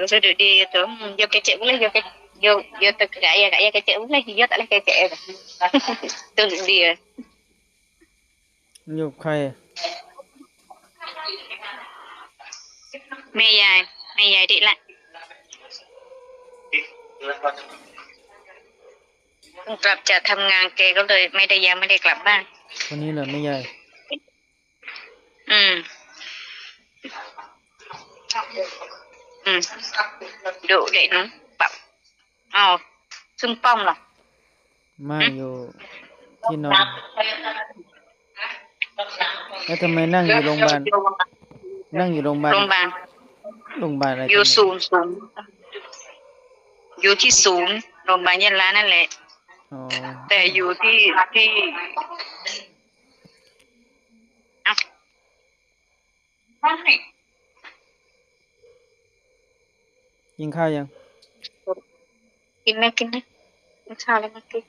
duduk dia tu. Dia kecek pula, dia terkaya kecek pula, dia tak boleh kecek. Tu dia. อยู่ใคร แม่ยายดิละเพิ่งกลับจากทำงานแกก็เลยยังไม่ได้กลับบ้าน คนนี้เหรอไม่ใหญ่ อืมดุเด็กน้องปรับอ้าวซึ่งป้อมเหรอ ไม่อยู่ที่นอนแล้วทำไมนั่งอยู่โรงพยาบาลนั่งอยู่โรงพยาบาล โรงพยาบาล โรงพยาบาลอะไร อยู่ กัน ศูนย์อยู่ที่ศูนย์โรงพยาบาลยะลานั่นแหละ อ๋อ แต่อยู่ที่อ่ะ กินข้าวยัง กินไหมกินข้าวแล้วมากิน